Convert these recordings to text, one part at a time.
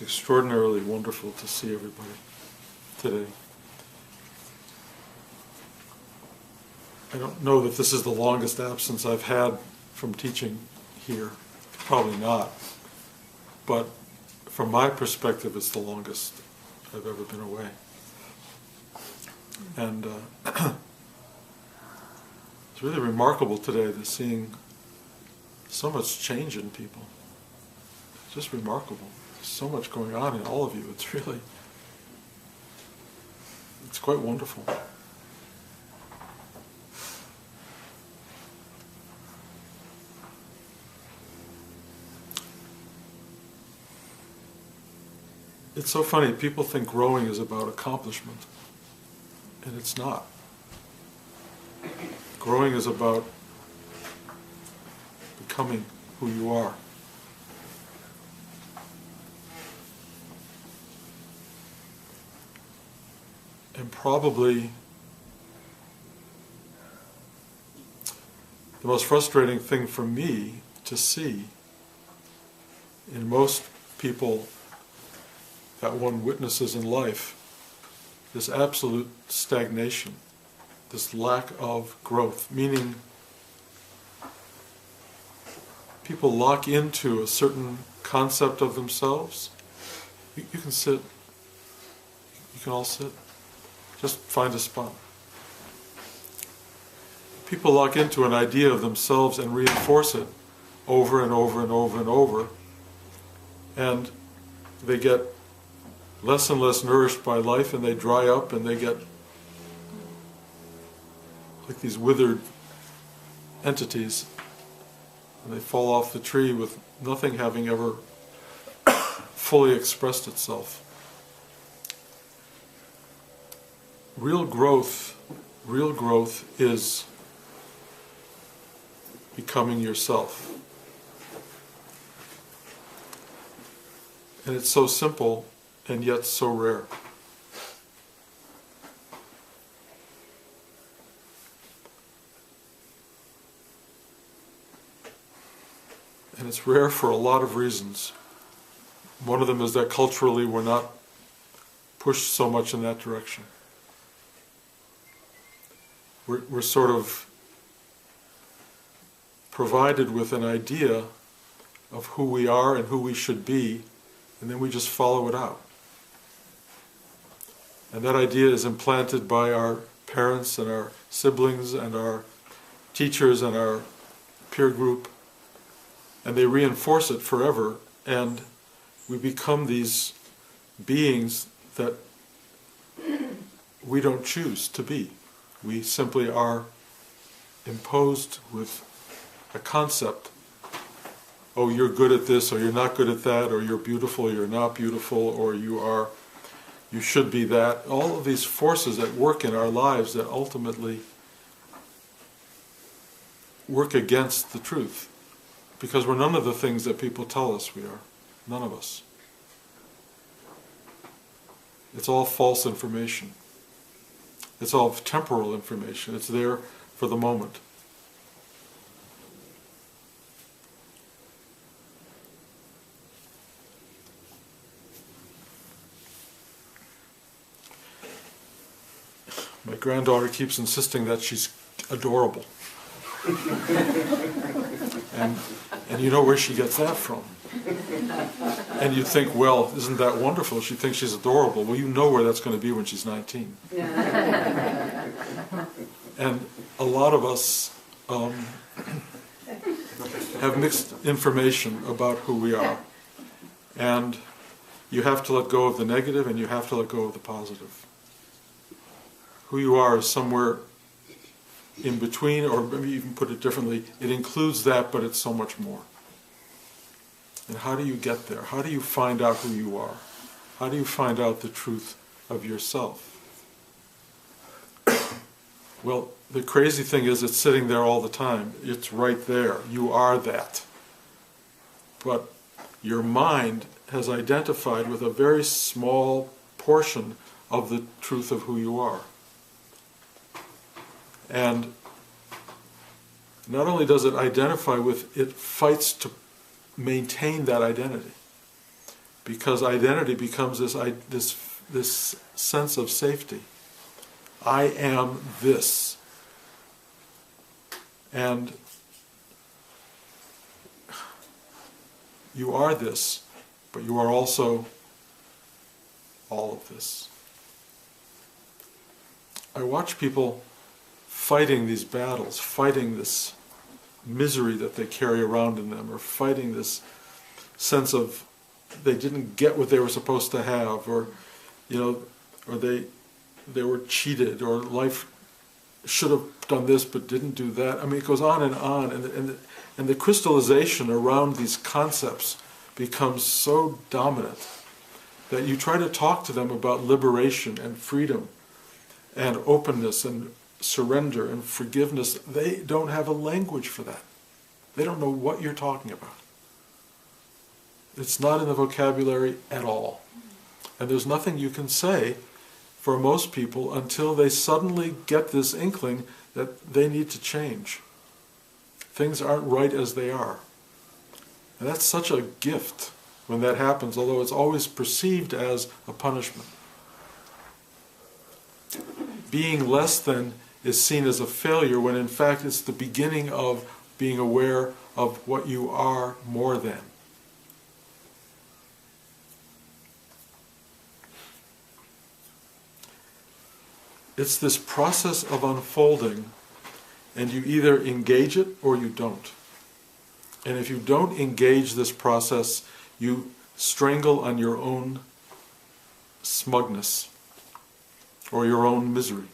It's extraordinarily wonderful to see everybody today. I don't know that this is the longest absence I've had from teaching here. Probably not. But from my perspective, it's the longest I've ever been away. And it's really remarkable today to seeing so much change in people. It's just remarkable. There's so much going on in all of you. It's quite wonderful. It's so funny, people think growing is about accomplishment, and it's not. Growing is about becoming who you are. And probably the most frustrating thing for me to see in most people that one witnesses in life, this absolute stagnation, this lack of growth, meaning people lock into a certain concept of themselves. You can sit, you can all sit, just find a spot. People lock into an idea of themselves and reinforce it over and over and over and over, and they get less and less nourished by life, and they dry up, and they get like these withered entities, and they fall off the tree with nothing having ever fully expressed itself. Real growth is becoming yourself. And it's so simple and yet so rare. And it's rare for a lot of reasons. One of them is that culturally we're not pushed so much in that direction. We're sort of provided with an idea of who we are and who we should be, and then we just follow it out. And that idea is implanted by our parents and our siblings and our teachers and our peer group, and they reinforce it forever, and we become these beings that we don't choose to be. We simply are imposed with a concept. Oh, you're good at this, or you're not good at that, or you're beautiful, or you're not beautiful, or you should be that. All of these forces at work in our lives that ultimately work against the truth. Because we're none of the things that people tell us we are. None of us. It's all false information. It's all temporal information. It's there for the moment. My granddaughter keeps insisting that she's adorable. And you know where she gets that from. And you think, well, isn't that wonderful? She thinks she's adorable. Well, you know where that's going to be when she's 19. And a lot of us have mixed information about who we are. And you have to let go of the negative, and you have to let go of the positive. Who you are is somewhere in between, or maybe even put it differently, it includes that, but it's so much more. And how do you get there? How do you find out who you are? How do you find out the truth of yourself? Well, the crazy thing is it's sitting there all the time. It's right there. You are that. But your mind has identified with a very small portion of the truth of who you are. And not only does it identify with, it fights to maintain that identity. because identity becomes this sense of safety. I am this. And you are this, but you are also all of this. I watch people fighting these battles, fighting this misery that they carry around in them, or fighting this sense of they didn't get what they were supposed to have, or or they were cheated, or life should have done this but didn't do that. I mean, it goes on, and the crystallization around these concepts becomes so dominant that you try to talk to them about liberation and freedom and openness and surrender and forgiveness. They don't have a language for that. They don't know what you're talking about. It's not in the vocabulary at all. And there's nothing you can say for most people until they suddenly get this inkling that they need to change. Things aren't right as they are. And that's such a gift when that happens, although it's always perceived as a punishment. Being less than is seen as a failure, when in fact it's the beginning of being aware of what you are more than. It's this process of unfolding, and you either engage it or you don't. And if you don't engage this process, you strangle on your own smugness or your own misery.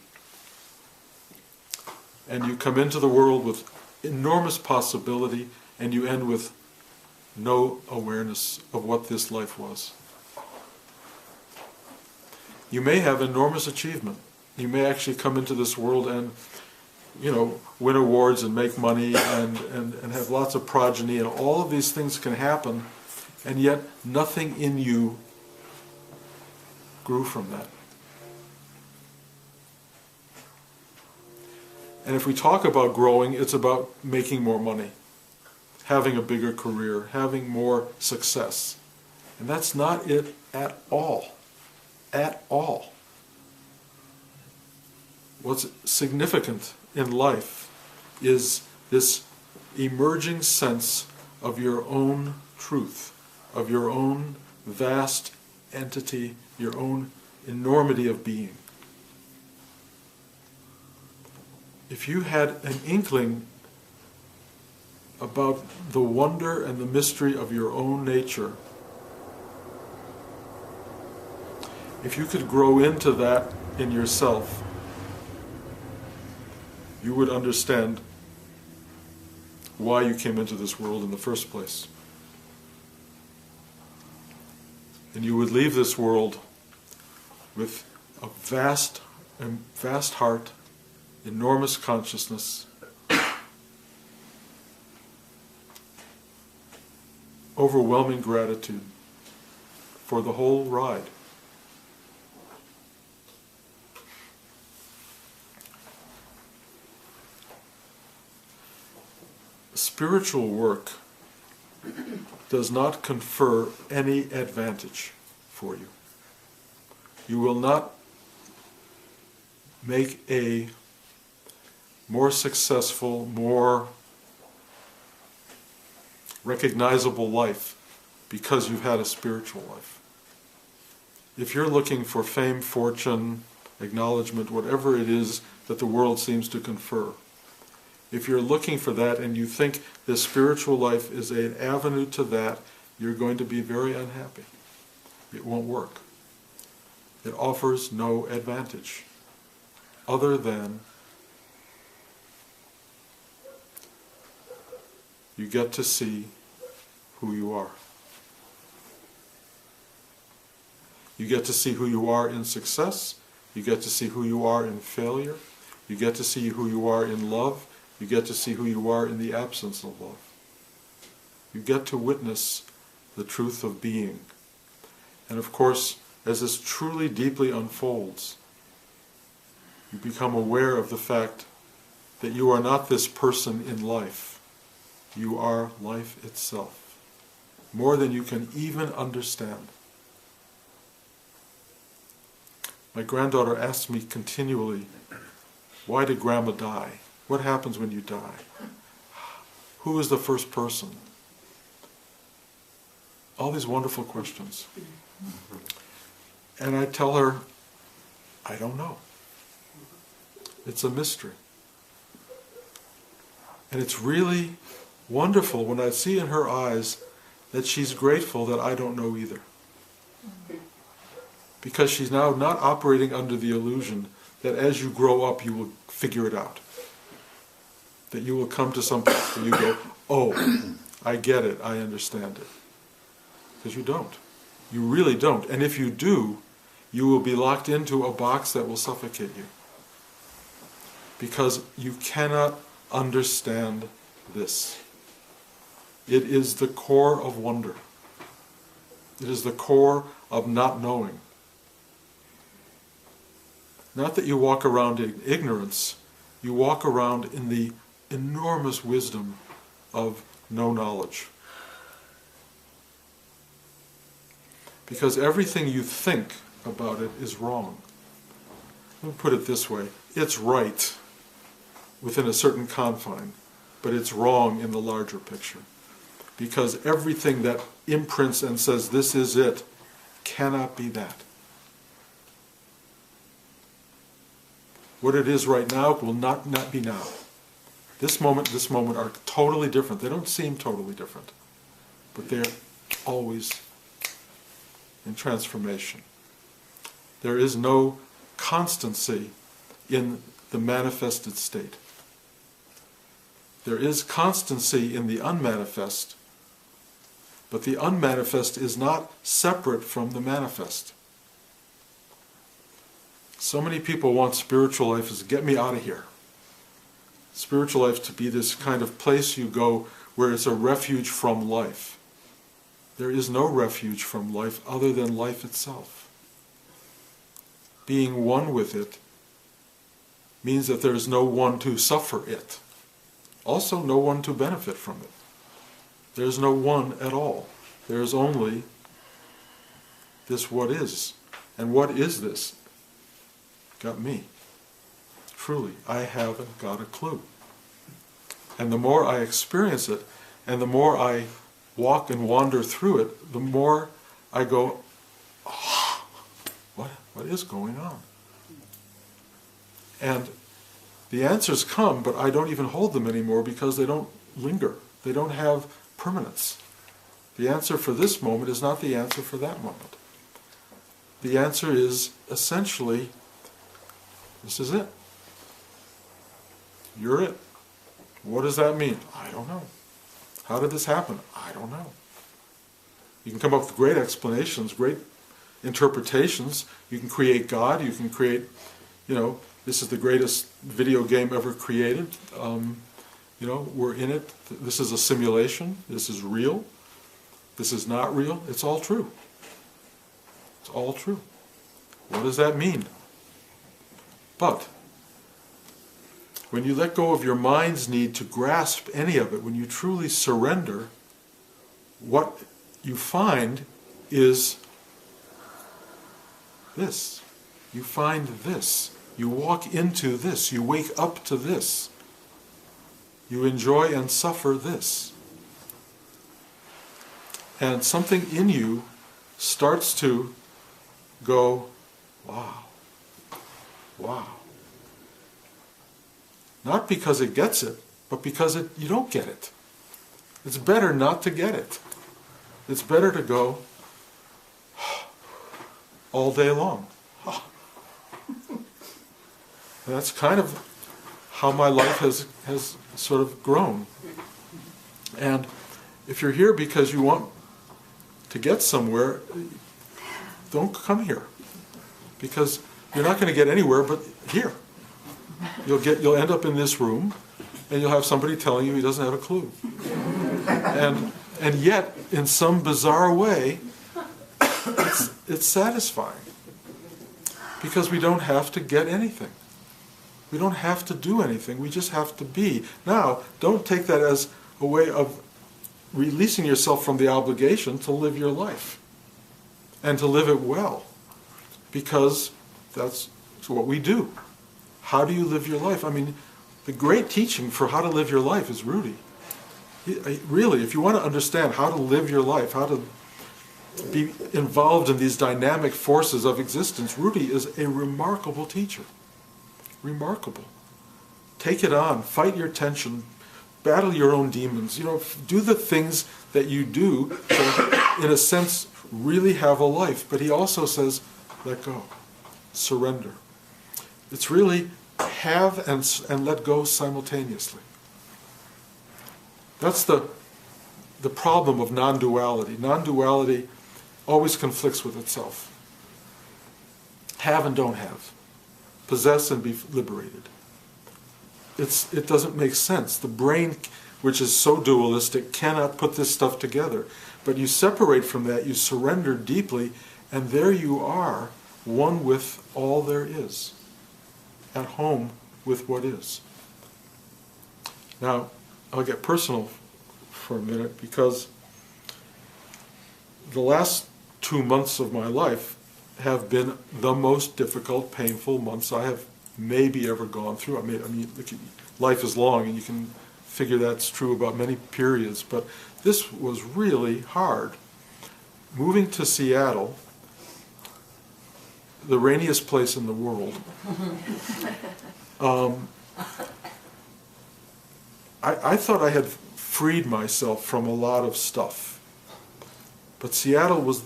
And you come into the world with enormous possibility, and you end with no awareness of what this life was. You may have enormous achievement. You may actually come into this world and, win awards and make money and have lots of progeny, and all of these things can happen, and yet nothing in you grew from that. And if we talk about growing, it's about making more money, having a bigger career, having more success. And that's not it at all. At all. What's significant in life is this emerging sense of your own truth, of your own vast entity, your own enormity of being. If you had an inkling about the wonder and the mystery of your own nature, if you could grow into that in yourself, you would understand why you came into this world in the first place. And you would leave this world with a vast heart, enormous consciousness, overwhelming gratitude for the whole ride. Spiritual work does not confer any advantage for you. You will not make a more successful, more recognizable life because you've had a spiritual life. If you're looking for fame, fortune, acknowledgement, whatever it is that the world seems to confer, if you're looking for that and you think this spiritual life is an avenue to that, you're going to be very unhappy. It won't work. It offers no advantage other than you get to see who you are. You get to see who you are in success. You get to see who you are in failure. You get to see who you are in love. You get to see who you are in the absence of love. You get to witness the truth of being. And of course, as this truly deeply unfolds, you become aware of the fact that you are not this person in life. You are life itself, more than you can even understand. My granddaughter asks me continually, why did Grandma die? What happens when you die? Who is the first person? All these wonderful questions. And I tell her, I don't know. It's a mystery. And it's really wonderful when I see in her eyes that she's grateful that I don't know either. Because she's now not operating under the illusion that as you grow up you will figure it out. That you will come to some place where you go, oh, I get it, I understand it. Because you don't. You really don't. And if you do, you will be locked into a box that will suffocate you. Because you cannot understand this. It is the core of wonder. It is the core of not knowing. Not that you walk around in ignorance, you walk around in the enormous wisdom of no knowledge. Because everything you think about it is wrong. Let me put it this way. It's right within a certain confine, but it's wrong in the larger picture. Because everything that imprints and says this is it cannot be that. What it is right now will not be now. This moment are totally different. They don't seem totally different, but they're always in transformation. There is no constancy in the manifested state. There is constancy in the unmanifest, but the unmanifest is not separate from the manifest. So many people want spiritual life as get me out of here. Spiritual life to be this kind of place you go where it's a refuge from life. There is no refuge from life other than life itself. Being one with it means that there is no one to suffer it. Also no one to benefit from it. There is no one at all. There is only this what is. And what is this? Got me. Truly, I haven't got a clue. And the more I experience it, and the more I walk and wander through it, the more I go, oh, what is going on? And the answers come, but I don't even hold them anymore because they don't linger. They don't have permanence. The answer for this moment is not the answer for that moment. The answer is essentially, this is it. You're it. What does that mean? I don't know. How did this happen? I don't know. You can come up with great explanations, great interpretations. You can create God. You can create, this is the greatest video game ever created. We're in it. This is a simulation. This is real. This is not real. It's all true. It's all true. What does that mean? But when you let go of your mind's need to grasp any of it, when you truly surrender, what you find is this. You find this. You walk into this. You wake up to this. You enjoy and suffer this. And something in you starts to go, wow, wow. Not because it gets it, but because you don't get it. It's better not to get it. It's better to go all day long. And that's kind of how my life has sort of grown. And if you're here because you want to get somewhere, don't come here. Because you're not going to get anywhere but here. You'll end up in this room, and you'll have somebody telling you he doesn't have a clue. And yet, in some bizarre way, it's satisfying. Because we don't have to get anything. We don't have to do anything. We just have to be. Now, don't take that as a way of releasing yourself from the obligation to live your life. And to live it well. Because That's what we do. How do you live your life? I mean, the great teaching for how to live your life is Rudy. Really, if you want to understand how to live your life, how to be involved in these dynamic forces of existence, Rudy is a remarkable teacher. Remarkable. Take it on, fight your tension, battle your own demons, do the things that you do to, in a sense, really have a life. But he also says, let go, surrender. It's really have and let go simultaneously. That's the problem of non-duality. Non-duality always conflicts with itself. Have and don't have. Possess and be liberated. It doesn't make sense. The brain, which is so dualistic, cannot put this stuff together. But you separate from that, you surrender deeply, and there you are, one with all there is, at home with what is. Now, I'll get personal for a minute, because the last 2 months of my life have been the most difficult, painful months I have maybe ever gone through. I mean, life is long, and you can figure that's true about many periods, but this was really hard. Moving to Seattle, the rainiest place in the world, I thought I had freed myself from a lot of stuff, but Seattle was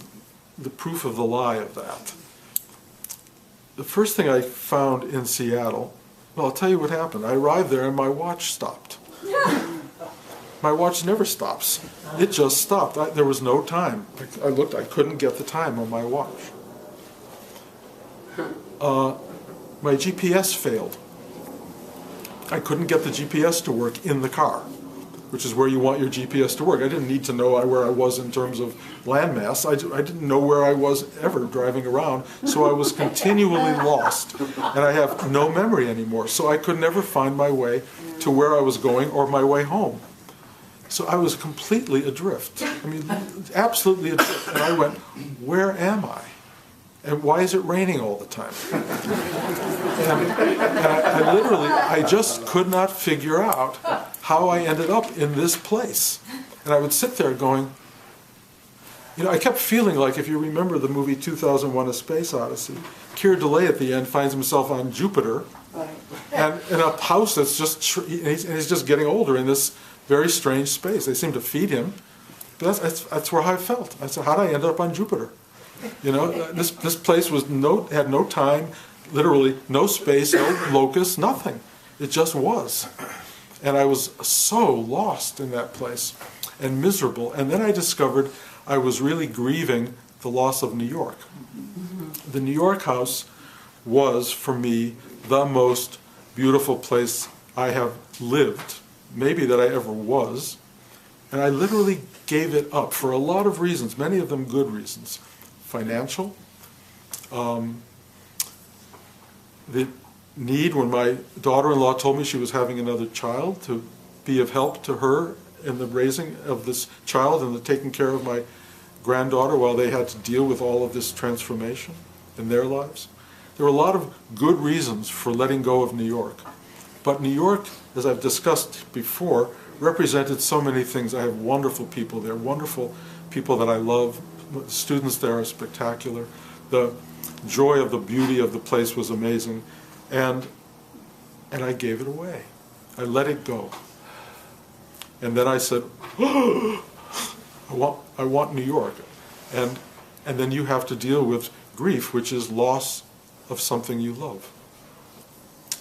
the proof of the lie of that. The first thing I found in Seattle, well, I'll tell you what happened. I arrived there and my watch stopped. My watch never stops. It just stopped. There was no time. I looked, I couldn't get the time on my watch. My GPS failed. I couldn't get the GPS to work in the car, which is where you want your GPS to work. I didn't need to know where I was in terms of landmass. I didn't know where I was ever driving around, so I was continually lost, and I have no memory anymore, so I could never find my way to where I was going or my way home. So I was completely adrift. I mean, absolutely adrift. And I went, where am I? And why is it raining all the time? And I literally, I just could not figure out how I ended up in this place. And I would sit there going, I kept feeling like, if you remember the movie 2001: A Space Odyssey, Keir Dullea at the end finds himself on Jupiter, and in a house that's just, and he's just getting older in this very strange space. They seem to feed him, but that's where I felt. I said, how did I end up on Jupiter? This place had no time, literally no space, no locus, nothing. It just was. And I was so lost in that place and miserable. And then I discovered I was really grieving the loss of New York. The New York house was, for me, the most beautiful place I have lived, maybe that I ever was. And I literally gave it up for a lot of reasons, many of them good reasons. Financial, the need when my daughter-in-law told me she was having another child to be of help to her in the raising of this child and the taking care of my granddaughter while they had to deal with all of this transformation in their lives. There were a lot of good reasons for letting go of New York. But New York, as I've discussed before, represented so many things. I have wonderful people there, wonderful people that I love. The students there are spectacular. The joy of the beauty of the place was amazing. And I gave it away. I let it go. And then I said, I want New York. And then you have to deal with grief, which is loss of something you love.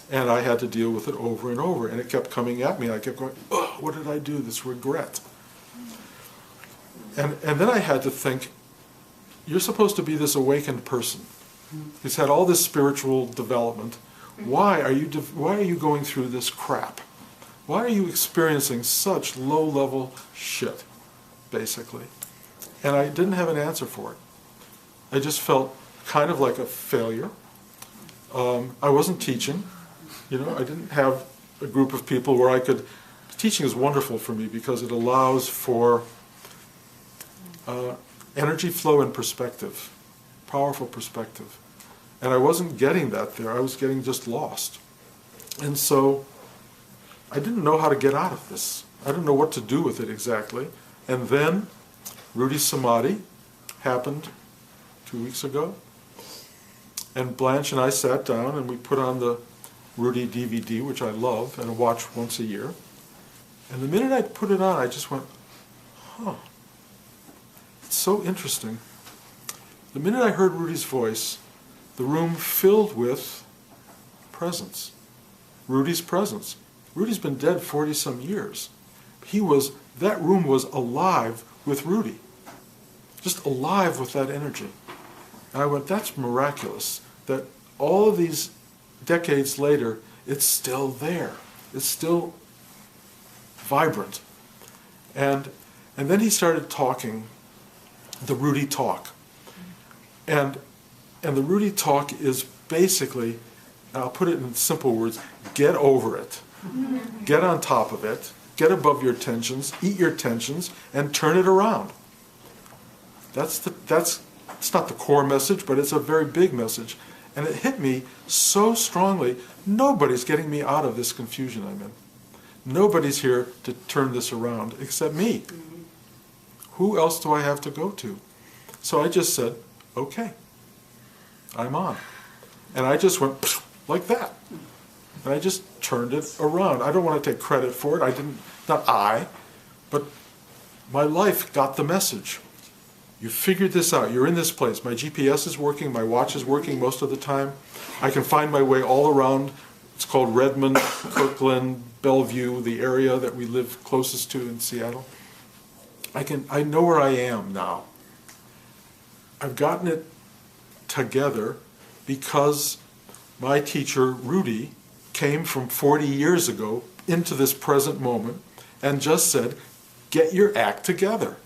And I had to deal with it over and over. And it kept coming at me. I kept going, oh, what did I do? This regret. And then I had to think, you're supposed to be this awakened person who's had all this spiritual development. Why are you going through this crap? Why are you experiencing such low-level shit, basically? And I didn't have an answer for it. I just felt kind of like a failure. I wasn't teaching. I didn't have a group of people where I could... Teaching is wonderful for me because it allows for energy flow and perspective, powerful perspective. And I wasn't getting that there. I was getting just lost. And so I didn't know how to get out of this. I didn't know what to do with it exactly. And then Rudy Samadhi happened 2 weeks ago. And Blanche and I sat down and we put on the Rudy DVD, which I love and watch once a year. And the minute I put it on, I just went, huh, it's so interesting. The minute I heard Rudy's voice, the room filled with presence. Rudy's presence. Rudy's been dead 40-some years. That room was alive with Rudy. Just alive with that energy. And I went, that's miraculous. That all of these decades later, it's still there. It's still vibrant. And then he started talking, the Rudy talk. And the Rudy talk is basically, I'll put it in simple words, get over it. Get on top of it. Get above your tensions, eat your tensions, and turn it around. It's not the core message, but it's a very big message. And it hit me so strongly, nobody's getting me out of this confusion I'm in. Nobody's here to turn this around except me. Who else do I have to go to? So I just said, okay, I'm on. And I just went like that. And I just turned it around. I don't want to take credit for it. But my life got the message. You figured this out. You're in this place. My GPS is working. My watch is working most of the time. I can find my way all around. It's called Redmond, Kirkland, Bellevue, the area that we live closest to in Seattle. I know where I am now. I've gotten it together because my teacher, Rudy, came from 40 years ago into this present moment and just said, get your act together.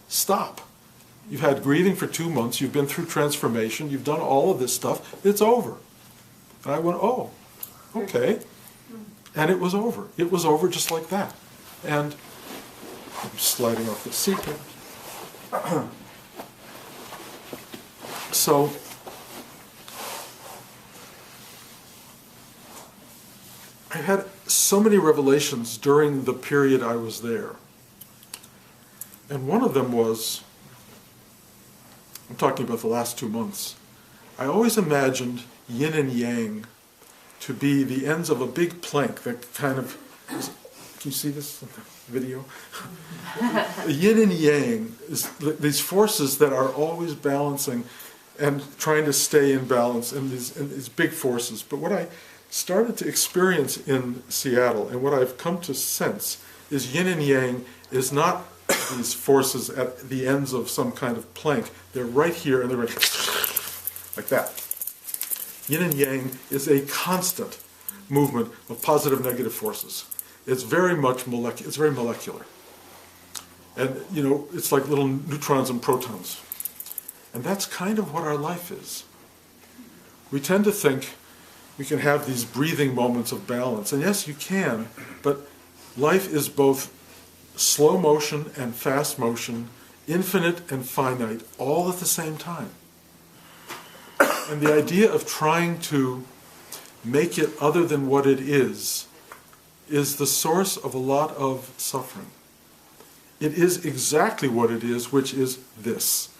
Stop. You've had grieving for 2 months, you've been through transformation, you've done all of this stuff, it's over. And I went, oh, okay. And it was over. It was over just like that. And I'm sliding off the seat here. So, I had so many revelations during the period I was there. And one of them was, I'm talking about the last 2 months, I always imagined yin and yang to be the ends of a big plank that kind of, can you see this in the video? Yin and yang is these forces that are always balancing and trying to stay in balance, and these big forces. But what I started to experience in Seattle, and what I've come to sense, is yin and yang is not these forces at the ends of some kind of plank. They're right here, and they're right like that. Yin and yang is a constant movement of positive, negative forces. It's very much molecular. It's very molecular, and it's like little neutrons and protons. And that's kind of what our life is. We tend to think we can have these breathing moments of balance, and yes, you can. But life is both slow motion and fast motion, infinite and finite, all at the same time. And the idea of trying to make it other than what it is the source of a lot of suffering. It is exactly what it is, which is this.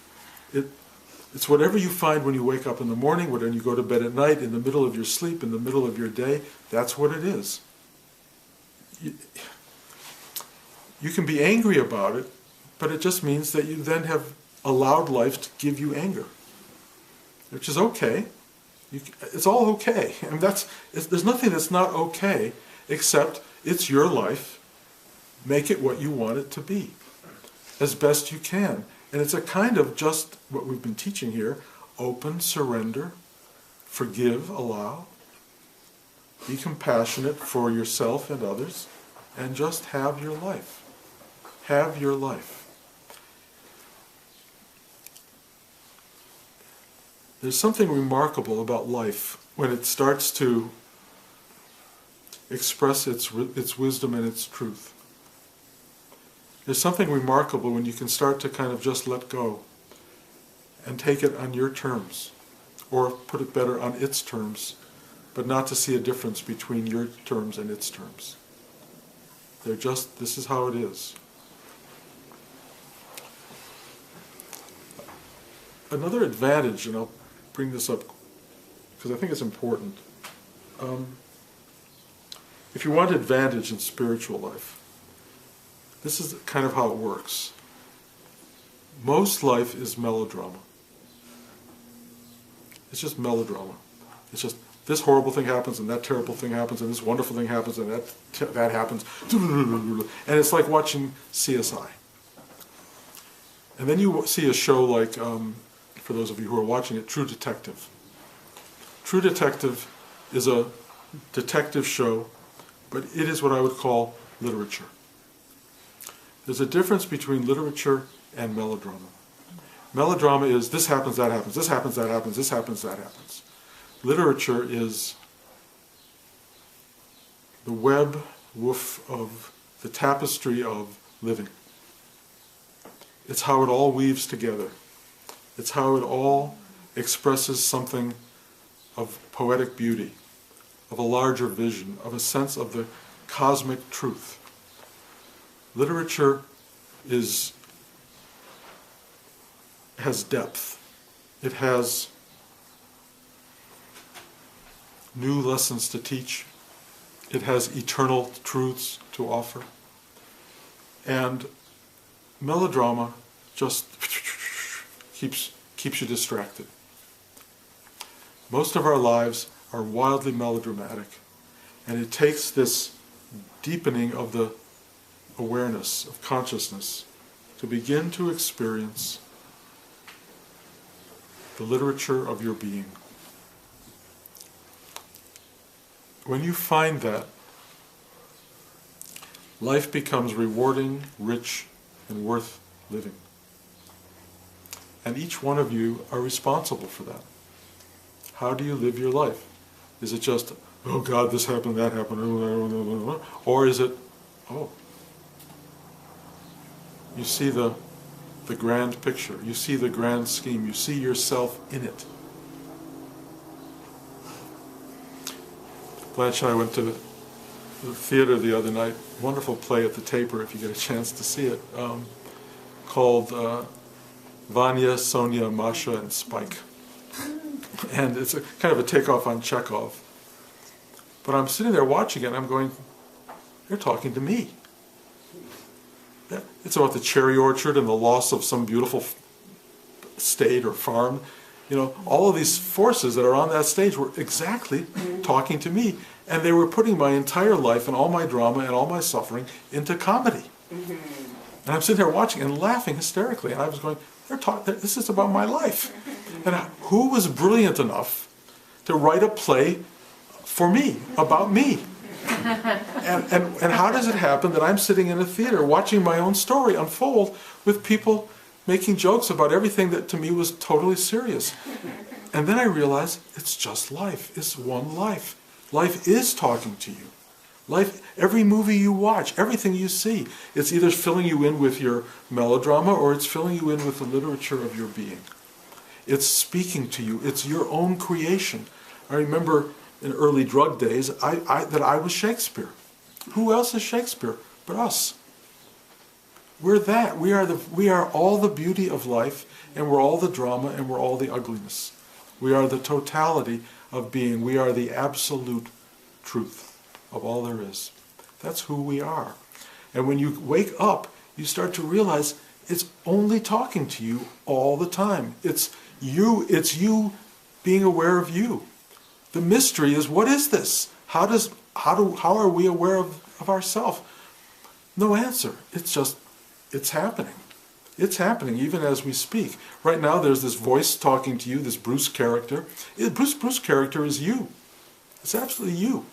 It's whatever you find when you wake up in the morning, when you go to bed at night, in the middle of your sleep, in the middle of your day. That's what it is. You can be angry about it, but it just means that you then have allowed life to give you anger, which is okay. It's all okay. I mean, there's nothing that's not okay, except it's your life. Make it what you want it to be, as best you can. And it's a kind of just what we've been teaching here: open, surrender, forgive, allow, be compassionate for yourself and others, and just have your life. Have your life. There's something remarkable about life when it starts to express its wisdom and its truth. There's something remarkable when you can start to kind of just let go and take it on your terms, or put it better, on its terms, but not to see a difference between your terms and its terms. They're just, this is how it is. Another advantage, and I'll bring this up because I think it's important. If you want advantage in spiritual life, this is kind of how it works. Most life is melodrama. It's just melodrama. It's just this horrible thing happens, and that terrible thing happens, and this wonderful thing happens, and that happens. And it's like watching CSI. And then you see a show like, for those of you who are watching it, True Detective. True Detective is a detective show, but it is what I would call literature. There's a difference between literature and melodrama. Melodrama is this happens, that happens, this happens, that happens, this happens, that happens. Literature is the web woof of the tapestry of living. It's how it all weaves together. It's how it all expresses something of poetic beauty, of a larger vision, of a sense of the cosmic truth. Literature has depth. It has new lessons to teach. It has eternal truths to offer. And melodrama just keeps you distracted. Most of our lives are wildly melodramatic, and it takes this deepening of the awareness, of consciousness, to begin to experience the literature of your being. When you find that, life becomes rewarding, rich, and worth living. And each one of you are responsible for that. How do you live your life? Is it just, oh God, this happened, that happened, or is it, oh, you see the grand picture, you see the grand scheme, you see yourself in it. Blanche and I went to the theater the other night, wonderful play at the Taper if you get a chance to see it, called Vanya, Sonia, Masha, and Spike. And it's a kind of a takeoff on Chekhov. But I'm sitting there watching it and I'm going, they're talking to me. It's about the cherry orchard and the loss of some beautiful state or farm. You know, all of these forces that are on that stage were exactly talking to me. And they were putting my entire life and all my drama and all my suffering into comedy. And I'm sitting there watching and laughing hysterically. And I was going, this is about my life. And who was brilliant enough to write a play for me, about me? And how does it happen that I'm sitting in a theater watching my own story unfold with people making jokes about everything that to me was totally serious? And then I realized it's just life. It's one life. Life is talking to you. Life, every movie you watch, everything you see, it's either filling you in with your melodrama or it's filling you in with the literature of your being. It's speaking to you. It's your own creation. I remember in early drug days that I was Shakespeare. Who else is Shakespeare but us? We're that. We are all the beauty of life, and we're all the drama, and we're all the ugliness. We are the totality of being. We are the absolute truth of all there is. That's who we are. And when you wake up, you start to realize it's only talking to you all the time. It's you being aware of you. The mystery is, what is this? How are we aware of ourselves? No answer. It's happening. It's happening even as we speak. Right now there's this voice talking to you, this Bruce character. Bruce character is you. It's absolutely you.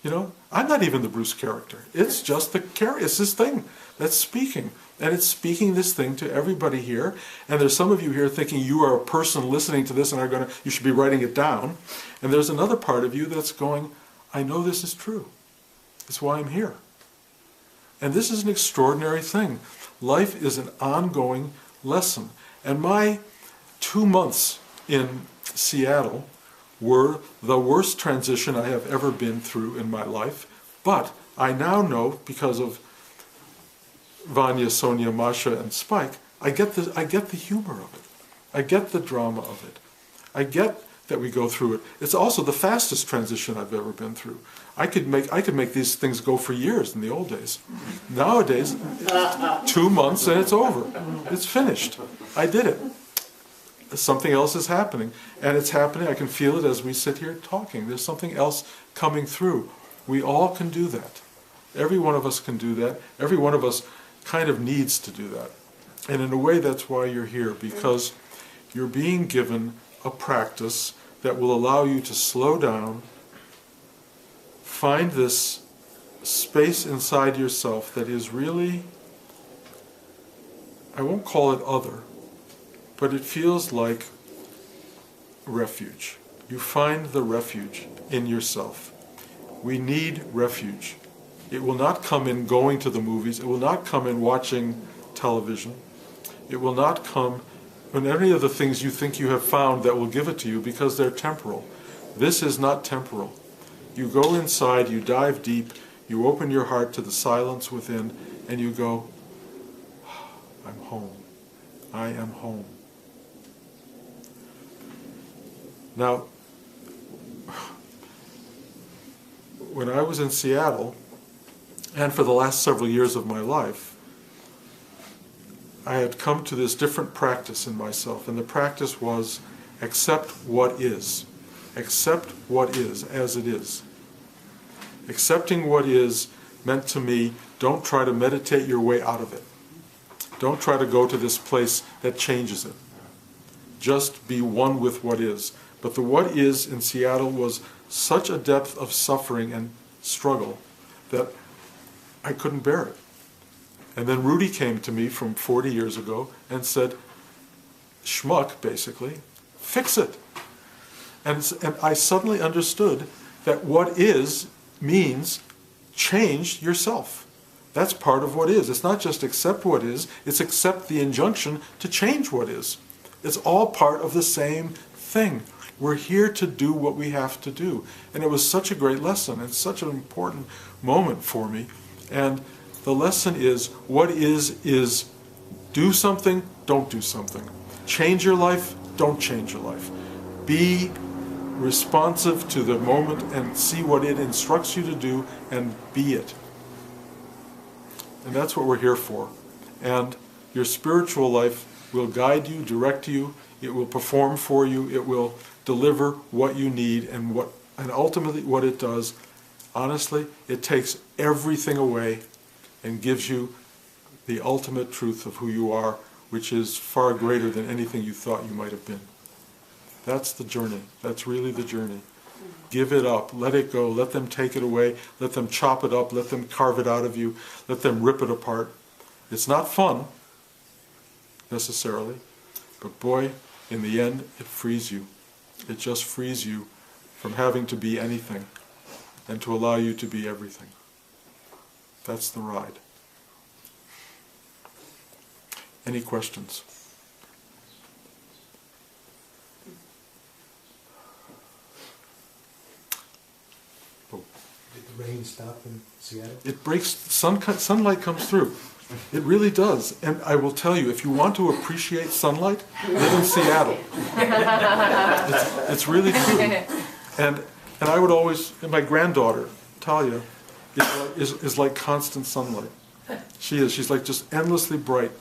You know, I'm not even the Bruce character. It's just the character. It's this thing that's speaking. And it's speaking this thing to everybody here. And there's some of you here thinking you are a person listening to this and you should be writing it down. And there's another part of you that's going, I know this is true. That's why I'm here. And this is an extraordinary thing. Life is an ongoing lesson. And my 2 months in Seattle were the worst transition I have ever been through in my life, but I now know, because of Vanya, Sonia, Masha, and Spike, I get the humor of it. I get the drama of it. I get that we go through it. It's also the fastest transition I've ever been through. I could make these things go for years in the old days. Nowadays, 2 months and it's over. It's finished. I did it. Something else is happening. And it's happening, I can feel it as we sit here talking. There's something else coming through. We all can do that. Every one of us can do that. Every one of us kind of needs to do that. And in a way, that's why you're here, because you're being given a practice that will allow you to slow down, find this space inside yourself that is really, I won't call it other, but it feels like refuge. You find the refuge in yourself. We need refuge. It will not come in going to the movies. It will not come in watching television. It will not come in any of the things you think you have found that will give it to you, because they're temporal. This is not temporal. You go inside, you dive deep, you open your heart to the silence within, and you go, I'm home. I am home. Now, when I was in Seattle, and for the last several years of my life, I had come to this different practice in myself, and the practice was accept what is. Accept what is as it is. Accepting what is meant to me, don't try to meditate your way out of it. Don't try to go to this place that changes it. Just be one with what is. But the what is in Seattle was such a depth of suffering and struggle that I couldn't bear it. And then Rudy came to me from 40 years ago and said, schmuck, basically, fix it. And I suddenly understood that what is means change yourself. That's part of what is. It's not just accept what is, it's accept the injunction to change what is. It's all part of the same thing. We're here to do what we have to do. And it was such a great lesson. It's such an important moment for me. And the lesson is, what is do something, don't do something. Change your life, don't change your life. Be responsive to the moment and see what it instructs you to do and be it. And that's what we're here for. And your spiritual life will guide you, direct you, it will perform for you, it will deliver what you need, and ultimately what it does, honestly, it takes everything away and gives you the ultimate truth of who you are, which is far greater than anything you thought you might have been. That's the journey. That's really the journey. Give it up. Let it go. Let them take it away. Let them chop it up. Let them carve it out of you. Let them rip it apart. It's not fun, necessarily, but boy, in the end, it frees you. It just frees you from having to be anything and to allow you to be everything. That's the ride. Any questions? Did the rain stop in Seattle? It breaks, sunlight comes through. It really does. And I will tell you, if you want to appreciate sunlight, live in Seattle. It's really true. And I would always, and my granddaughter, Talia, is like constant sunlight. She's like just endlessly bright.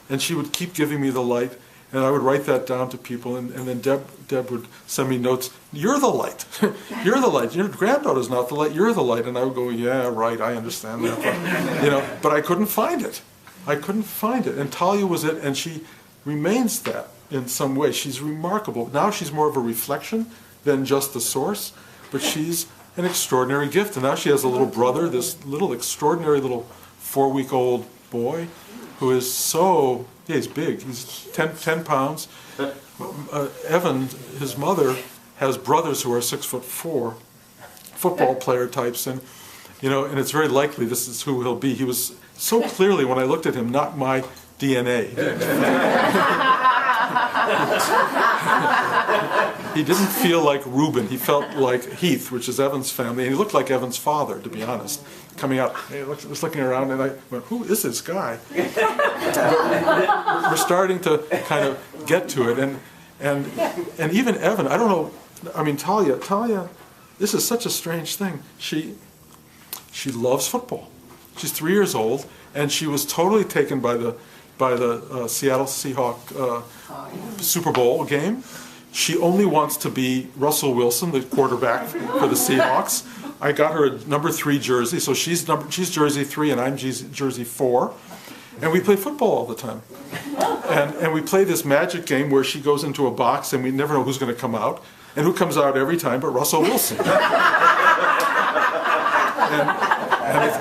And she would keep giving me the light, and I would write that down to people, and then Deb would send me notes, you're the light, you're the light, your granddaughter's not the light, you're the light. And I would go, yeah, right, I understand that. But I couldn't find it. I couldn't find it. And Talia was it, and she remains that in some way. She's remarkable. Now she's more of a reflection than just the source, but she's an extraordinary gift. And now she has a little brother, this little extraordinary little 4-week-old boy, who is so, yeah, he's big, he's 10 pounds. Evan, his mother, has brothers who are 6'4", football player types, and and it's very likely this is who he'll be. He was so clearly, when I looked at him, not my DNA. He didn't feel like Reuben. He felt like Heath, which is Evan's family, and he looked like Evan's father, to be honest. Coming out, I was looking around, and I went, "Who is this guy?" We're starting to kind of get to it, and even Evan. I don't know. I mean, Talia. This is such a strange thing. She loves football. She's 3 years old, and she was totally taken by the Seattle Seahawks Super Bowl game. She only wants to be Russell Wilson, the quarterback for the Seahawks. I got her a number 3 jersey, so she's jersey 3 and I'm jersey 4. And we play football all the time. And we play this magic game where she goes into a box and we never know who's going to come out. And who comes out every time but Russell Wilson.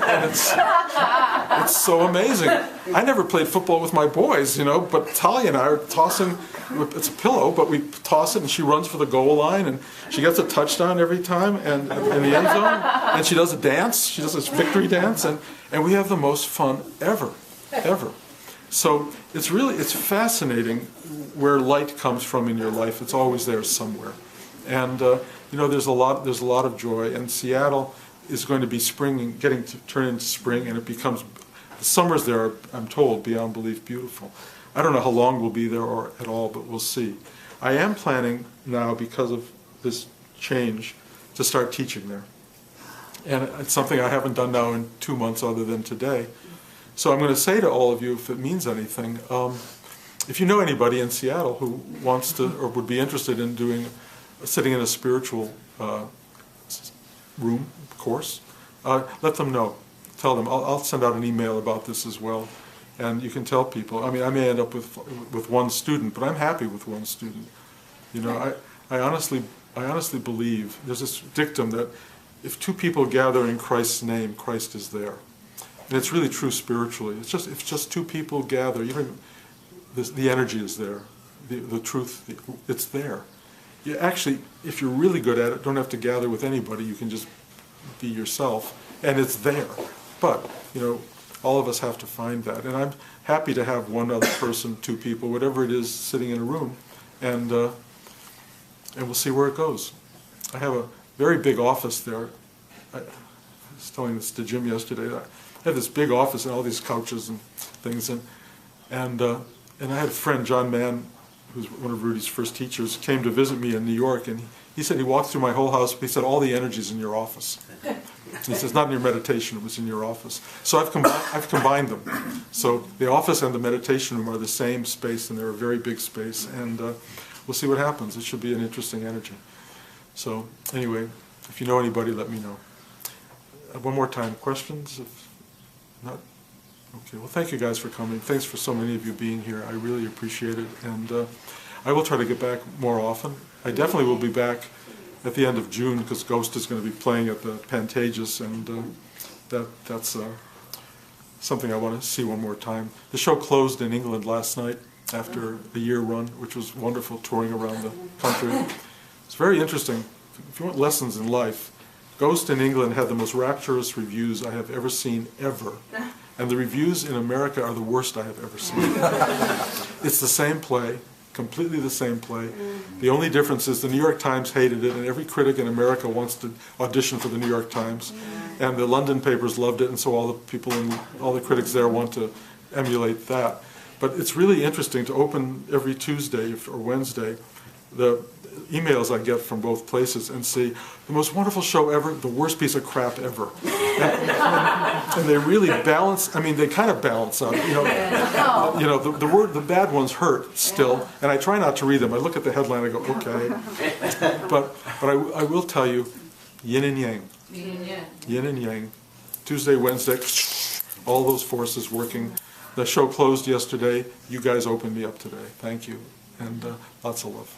and it's so amazing. I never played football with my boys, but Talia and I are tossing, it's a pillow, but we toss it and she runs for the goal line and she gets a touchdown every time and in the end zone. And she does a dance, she does this victory dance, and we have the most fun ever. So it's fascinating where light comes from in your life. It's always there somewhere. And there's a lot of joy, and Seattle is going to be getting to turn into spring, and the summers there are, I'm told, beyond belief beautiful. I don't know how long we'll be there or at all, but we'll see. I am planning now, because of this change, to start teaching there. And it's something I haven't done now in 2 months other than today. So I'm going to say to all of you, if it means anything, if you know anybody in Seattle who wants to or would be interested in sitting in a spiritual room course, let them know. Tell them. I'll send out an email about this as well, and you can tell people. I mean, I may end up with one student, but I'm happy with one student. I honestly believe there's this dictum that if 2 people gather in Christ's name, Christ is there, and it's really true spiritually. If just 2 people gather, even the energy is there, the truth, it's there. You actually, if you're really good at it, don't have to gather with anybody. You can just be yourself, and it's there. But, all of us have to find that. And I'm happy to have one other person, 2 people, whatever it is, sitting in a room, and we'll see where it goes. I have a very big office there. I was telling this to Jim yesterday. I have this big office and all these couches and things, and I had a friend, John Mann, who's one of Rudy's first teachers, came to visit me in New York, and he said he walked through my whole house, but he said, all the energy's in your office. He says, not in your meditation, it was in your office. So I've combined them. So the office and the meditation room are the same space, and they're a very big space, and we'll see what happens. It should be an interesting energy. So anyway, if you know anybody, let me know. One more time, questions? If not, okay, well, thank you guys for coming. Thanks for so many of you being here. I really appreciate it. And I will try to get back more often. I definitely will be back at the end of June because Ghost is going to be playing at the Pantages, and that's something I want to see one more time. The show closed in England last night after a year run, which was wonderful, touring around the country. It's very interesting. If you want lessons in life, Ghost in England had the most rapturous reviews I have ever seen, ever. And the reviews in America are the worst I have ever seen. It's the same play, completely the same play. The only difference is the New York Times hated it, and every critic in America wants to audition for the New York Times. And the London papers loved it, and so all the people and all the critics there want to emulate that. But it's really interesting to open every Tuesday or Wednesday the emails I get from both places and see the most wonderful show ever, the worst piece of crap ever. And they really balance, I mean, they kind of balance out. The bad ones hurt still, and I try not to read them. I look at the headline and I go, okay. But I will tell you, yin and yang. Yin and yang. Tuesday, Wednesday, all those forces working. The show closed yesterday. You guys opened me up today. Thank you. And lots of love.